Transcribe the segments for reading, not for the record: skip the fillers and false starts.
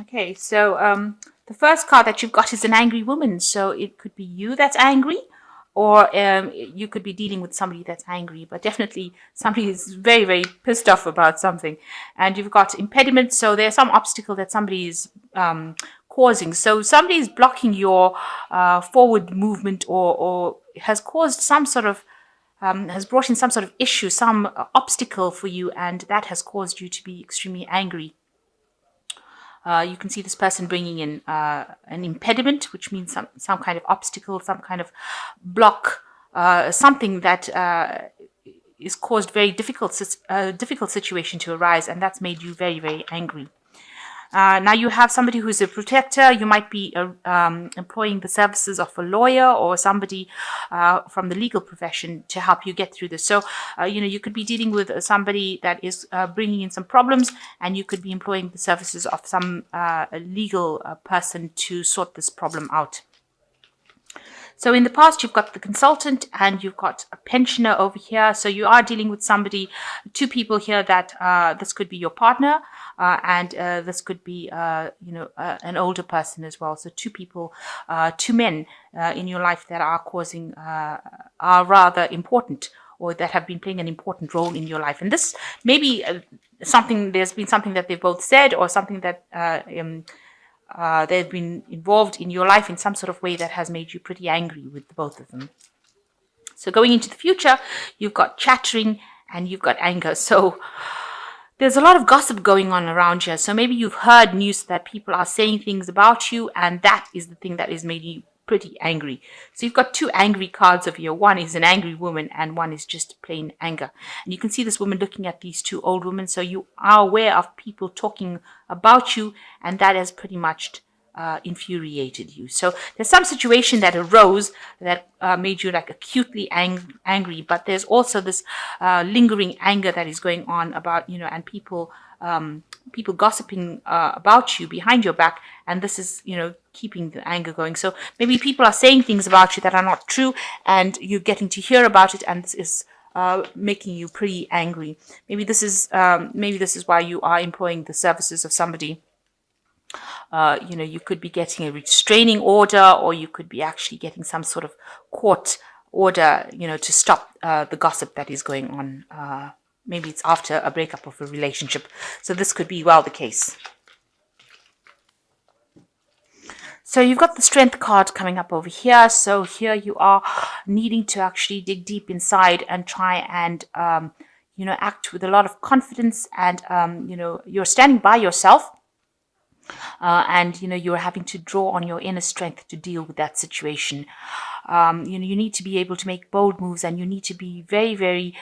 Okay, so the first card that you've got is an angry woman. So it could be you that's angry, or you could be dealing with somebody that's angry, but definitely somebody is very, very pissed off about something. And you've got impediments, so there's some obstacle that somebody is causing. So somebody is blocking your forward movement, or has caused some sort of has brought in some sort of issue, some obstacle for you, and that has caused you to be extremely angry. You can see this person bringing in an impediment, which means some kind of obstacle, some kind of block, something that is caused very difficult situation to arise, and that's made you very, very angry. Now you have somebody who's a protector. You might be employing the services of a lawyer or somebody from the legal profession to help you get through this. So, you could be dealing with somebody that is bringing in some problems, and you could be employing the services of some legal person to sort this problem out. So in the past, you've got the consultant and you've got a pensioner over here. So you are dealing with somebody, two people here that this could be your partner and this could be, an older person as well. So two people, two men in your life that are are rather important, or that have been playing an important role in your life. And this may be there's been something that they've both said, or something that they've been involved in your life in some sort of way that has made you pretty angry with the both of them. So going into the future, you've got chattering and you've got anger. So there's a lot of gossip going on around here. So maybe you've heard news that people are saying things about you, and that is the thing that is made you pretty angry. So you've got two angry cards over here. One is an angry woman and one is just plain anger. And you can see this woman looking at these two old women. So you are aware of people talking about you, and that has pretty much infuriated you. So there's some situation that arose that made you like acutely angry, but there's also this lingering anger that is going on about, and people gossiping about you behind your back, and this is, keeping the anger going. So maybe people are saying things about you that are not true, and you're getting to hear about it, and this is making you pretty angry. Maybe this is why you are employing the services of somebody. You could be getting a restraining order, or you could be actually getting some sort of court order, to stop the gossip that is going on. Maybe it's after a breakup of a relationship. So this could be well the case. So you've got the Strength card coming up over here. So here you are needing to actually dig deep inside and try and, act with a lot of confidence, and, you're standing by yourself. And you're having to draw on your inner strength to deal with that situation. You need to be able to make bold moves, and you need to be very, very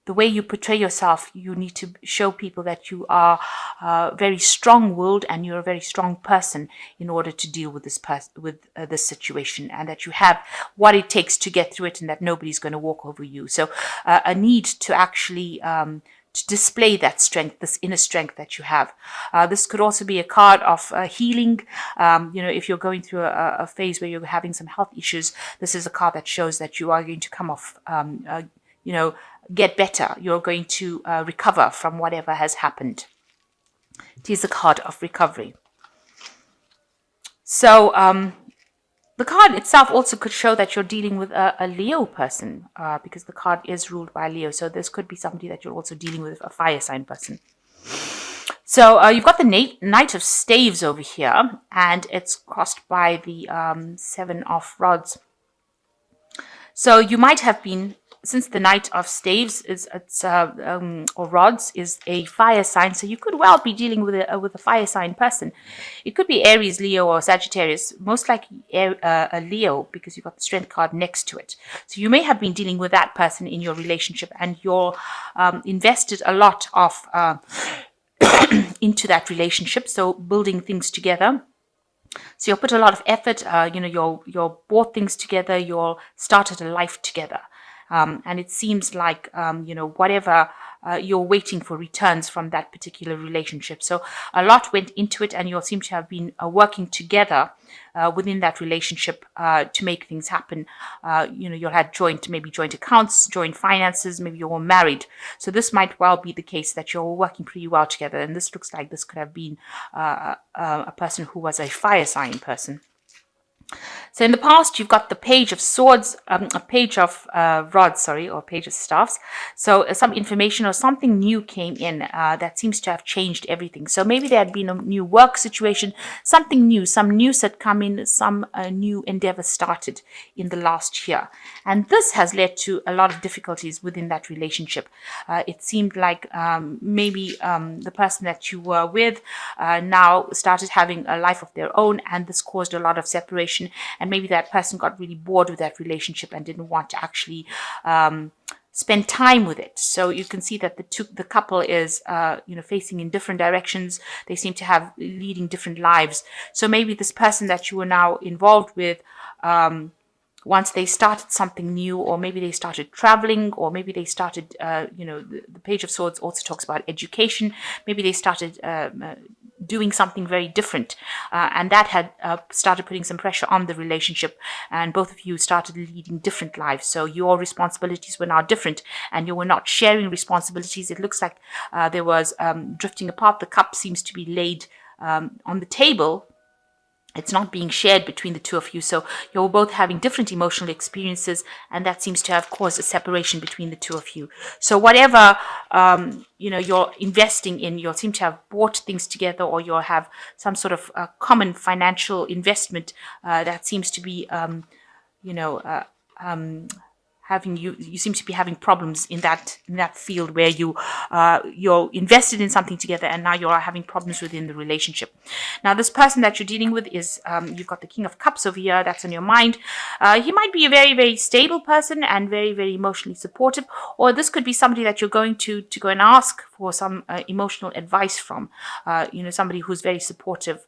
the way you portray yourself. You need to show people that you are very strong-willed and you're a very strong person in order to deal with this situation, and that you have what it takes to get through it, and that nobody's going to walk over you. So a need to actually to display that strength, this inner strength that you have. This could also be a card of healing. If you're going through a phase where you're having some health issues, this is a card that shows that you are going to come off, get better. You're going to recover from whatever has happened. It is a card of recovery. So, the card itself also could show that you're dealing with a Leo person, because the card is ruled by Leo. So this could be somebody that you're also dealing with, a fire sign person. So you've got the Knight of Staves over here, and it's crossed by the Seven of Rods. So you might have been, since the Knight of Staves or Rods is a fire sign, so you could well be dealing with a fire sign person. It could be Aries, Leo, or Sagittarius. Most likely a Leo, because you've got the Strength card next to it. So you may have been dealing with that person in your relationship, and you're invested a lot of into that relationship. So building things together. So you'll put a lot of effort. You'll bought things together. You'll started a life together. And it seems like, whatever you're waiting for returns from that particular relationship. So a lot went into it, and you all seem to have been working together within that relationship to make things happen. You'll have maybe joint accounts, joint finances, maybe you're all married. So this might well be the case that you're all working pretty well together. And this looks like this could have been a person who was a fire sign person. So in the past, you've got the Page of Swords, a Page of Rods, or Page of Staffs. So some information or something new came in that seems to have changed everything. So maybe there had been a new work situation, something new, some news had come in, some new endeavor started in the last year. And this has led to a lot of difficulties within that relationship. It seemed like maybe the person that you were with now started having a life of their own, and this caused a lot of separation. And maybe that person got really bored with that relationship and didn't want to actually spend time with it. So you can see that the couple is facing in different directions. They seem to have leading different lives. So maybe this person that you are now involved with, once they started something new, or maybe they started traveling, or maybe they started, the Page of Swords also talks about education. Maybe they started doing something very different, and that had started putting some pressure on the relationship, and both of you started leading different lives. So your responsibilities were now different, and you were not sharing responsibilities. It looks like there was drifting apart. The cup seems to be laid on the table. It's not being shared between the two of you. So you're both having different emotional experiences, and that seems to have caused a separation between the two of you. So whatever, you're investing in, you'll seem to have bought things together, or you'll have some sort of common financial investment that seems to be, you seem to be having problems in that field where you're invested in something together, and now you're having problems within the relationship. Now this person that you're dealing with is you've got the King of Cups over here. That's on your mind. He might be a very, very stable person and very, very emotionally supportive, or this could be somebody that you're going to go and ask for some emotional advice from. Somebody who's very supportive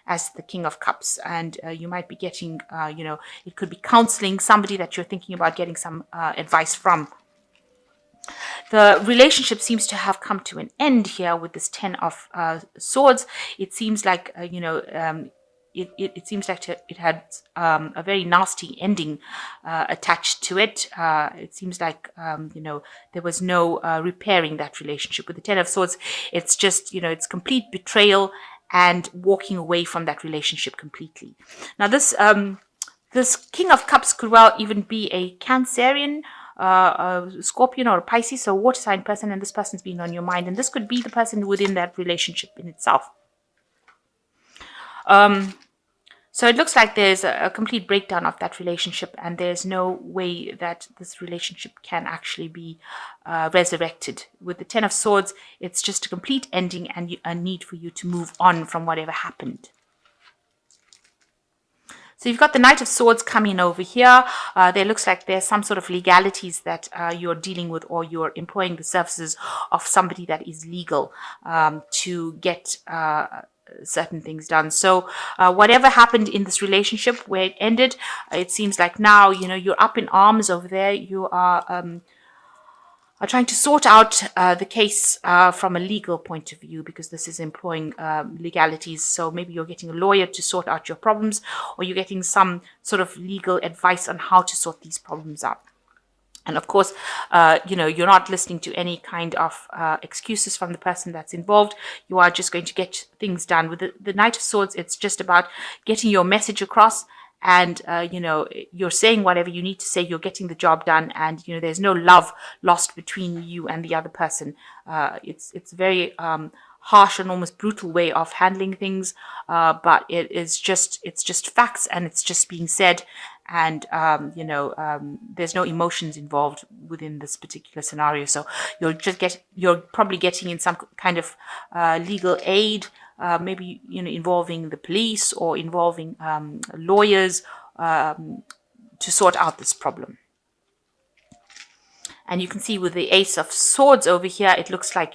as the King of Cups, and you might be getting, it could be counseling, somebody that you're thinking about getting some advice from. The relationship seems to have come to an end here with this Ten of Swords. It seems like, it seems like it had a very nasty ending attached to it. It seems like, there was no repairing that relationship. With the Ten of Swords, it's just, it's complete betrayal and walking away from that relationship completely. Now this King of Cups could well even be a Cancerian, a Scorpion, or a Pisces, so a water sign person, and this person's been on your mind, and this could be the person within that relationship in itself. So it looks like there's a complete breakdown of that relationship, and there's no way that this relationship can actually be resurrected. With the Ten of Swords, it's just a complete ending and a need for you to move on from whatever happened. So you've got the Knight of Swords coming over here. There looks like there's some sort of legalities that you're dealing with, or you're employing the services of somebody that is legal to get certain things done. So whatever happened in this relationship where it ended, it seems like now, you're up in arms over there. You are trying to sort out the case from a legal point of view, because this is employing legalities. So maybe you're getting a lawyer to sort out your problems, or you're getting some sort of legal advice on how to sort these problems out. And of course, you're not listening to any kind of excuses from the person that's involved. You are just going to get things done. With the Knight of Swords, it's just about getting your message across, and you're saying whatever you need to say. You're getting the job done, and there's no love lost between you and the other person. It's very harsh and almost brutal way of handling things, but it's just facts, and it's just being said. And there's no emotions involved within this particular scenario. So you're probably getting in some kind of legal aid, maybe involving the police, or involving lawyers to sort out this problem. And you can see with the Ace of Swords over here, it looks like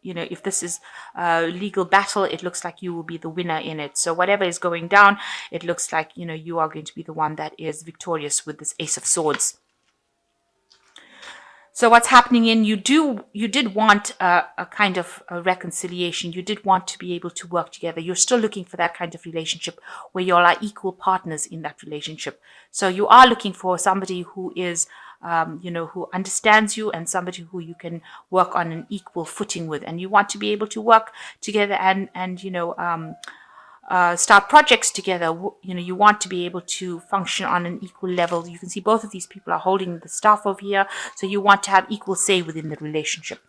if this is a legal battle, it looks like you will be the winner in it. So whatever is going down, it looks like, you are going to be the one that is victorious with this Ace of Swords. So what's happening in you did want a kind of a reconciliation. You did want to be able to work together. You're still looking for that kind of relationship where you're like equal partners in that relationship. So you are looking for somebody who is, who understands you, and somebody who you can work on an equal footing with. And you want to be able to work together and start projects together. You want to be able to function on an equal level. You can see both of these people are holding the staff over here. So you want to have equal say within the relationship.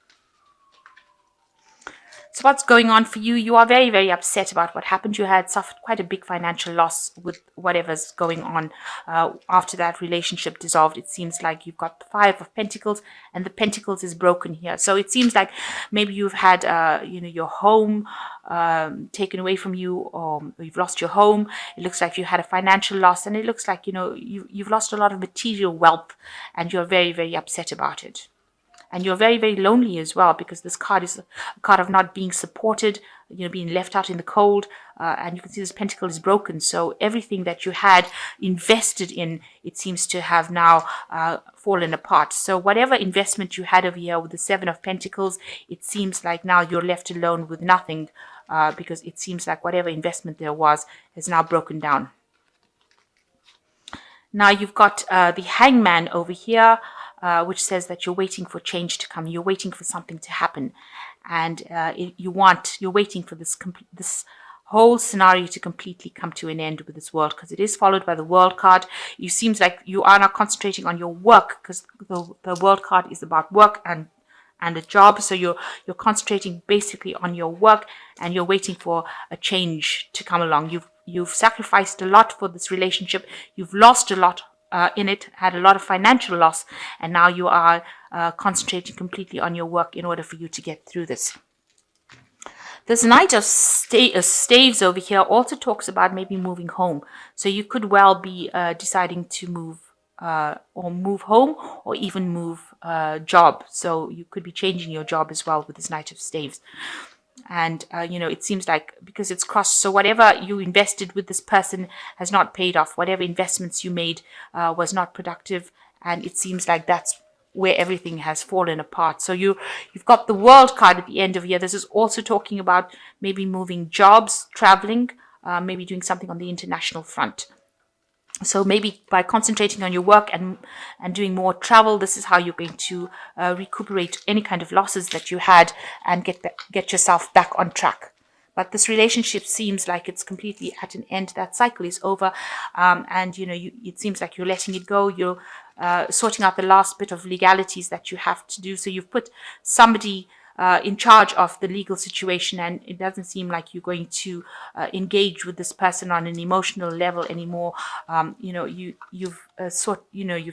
So what's going on for you? You are very, very upset about what happened. You had suffered quite a big financial loss with whatever's going on after that relationship dissolved. It seems like you've got the Five of Pentacles, and the Pentacles is broken here. So it seems like maybe you've had, your home taken away from you, or you've lost your home. It looks like you had a financial loss, and it looks like, you've lost a lot of material wealth, and you're very, very upset about it. And you're very, very lonely as well, because this card is a card of not being supported, being left out in the cold. And you can see this pentacle is broken. So everything that you had invested in, it seems to have now fallen apart. So whatever investment you had over here with the Seven of Pentacles, it seems like now you're left alone with nothing, because it seems like whatever investment there was has now broken down. Now you've got the Hangman over here, which says that you're waiting for change to come. You're waiting for something to happen, and you're waiting for this whole scenario to completely come to an end with this World, because it is followed by the World card. It seems like you are not concentrating on your work, because the World card is about work and a job. So you're concentrating basically on your work, and you're waiting for a change to come along. You've sacrificed a lot for this relationship. You've lost a lot in it, had a lot of financial loss, and now you are concentrating completely on your work in order for you to get through this. This Knight of Staves over here also talks about maybe moving home. So you could well be deciding to move home, or even move job. So you could be changing your job as well with this Knight of Staves. And, it seems like because it's crossed, so whatever you invested with this person has not paid off. Whatever investments you made was not productive. And it seems like that's where everything has fallen apart. So you've got the World card at the end of here. This is also talking about maybe moving jobs, traveling, maybe doing something on the international front. So maybe by concentrating on your work and doing more travel, this is how you're going to recuperate any kind of losses that you had and get yourself back on track. But this relationship seems like it's completely at an end. That cycle is over, and it seems like you're letting it go. You're sorting out the last bit of legalities that you have to do. So you've put somebody in charge of the legal situation, and it doesn't seem like you're going to engage with this person on an emotional level anymore. You've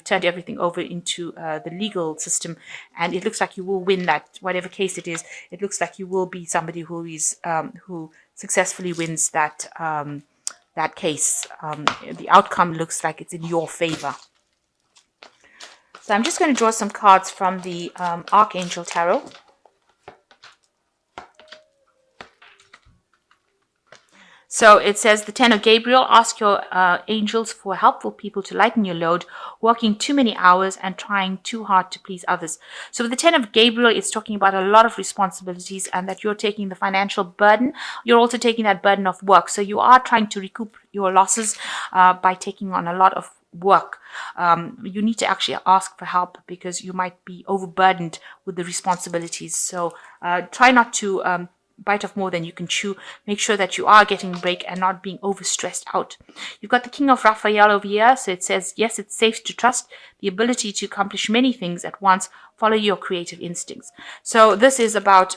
turned everything over into the legal system, and it looks like you will win that, whatever case it is. It looks like you will be somebody who successfully wins that case. The outcome looks like it's in your favor. So I'm just going to draw some cards from the Archangel Tarot. So it says the Ten of Gabriel, ask your angels for helpful people to lighten your load, working too many hours and trying too hard to please others. So with the Ten of Gabriel, it's talking about a lot of responsibilities, and that you're taking the financial burden. You're also taking that burden of work. So you are trying to recoup your losses by taking on a lot of work. You need to actually ask for help, because you might be overburdened with the responsibilities. So try not to bite off more than you can chew. Make sure that you are getting a break and not being overstressed out. You've got the King of Raphael over here. So it says, yes, it's safe to trust the ability to accomplish many things at once. Follow your creative instincts. So this is about,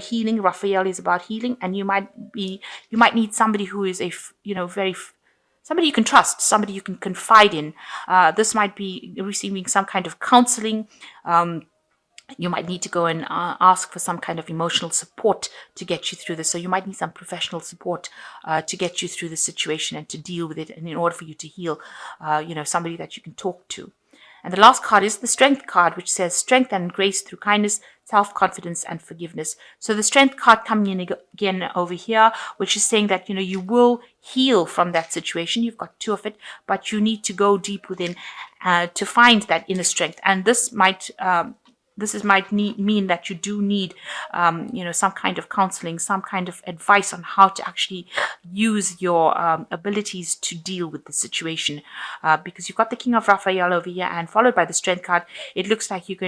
healing. Raphael is about healing, and you might need somebody who is somebody you can trust, somebody you can confide in. This might be receiving some kind of counseling. You might need to go and ask for some kind of emotional support to get you through this. So you might need some professional support to get you through the situation and to deal with it. And in order for you to heal, somebody that you can talk to. And the last card is the Strength card, which says strength and grace through kindness, self-confidence, and forgiveness. So the Strength card coming in again over here, which is saying that, you will heal from that situation. You've got two of it, but you need to go deep within to find that inner strength. And this might might mean that you do need, some kind of counseling, some kind of advice on how to actually use your abilities to deal with the situation. Because you've got the King of Raphael over here, and followed by the Strength card, it looks like you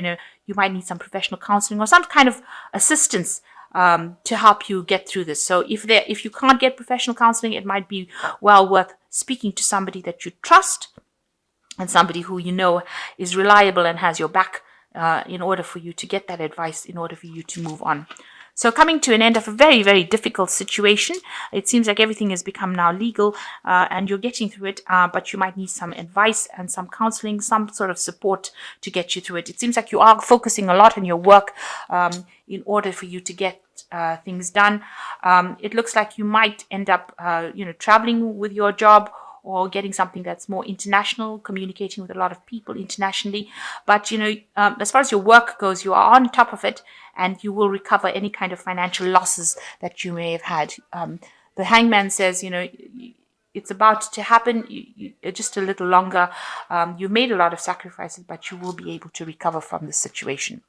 might need some professional counseling or some kind of assistance to help you get through this. So if you can't get professional counseling, it might be well worth speaking to somebody that you trust and somebody who you know is reliable and has your back, in order for you to get that advice, in order for you to move on. So coming to an end of a very, very difficult situation, it seems like everything has become now legal, and you're getting through it, but you might need some advice and some counseling, some sort of support to get you through it. It seems like you are focusing a lot on your work in order for you to get things done. It looks like you might end up, traveling with your job, or getting something that's more international, communicating with a lot of people internationally. But, as far as your work goes, you are on top of it, and you will recover any kind of financial losses that you may have had. The Hangman says, it's about to happen, just a little longer. You made a lot of sacrifices, but you will be able to recover from the situation.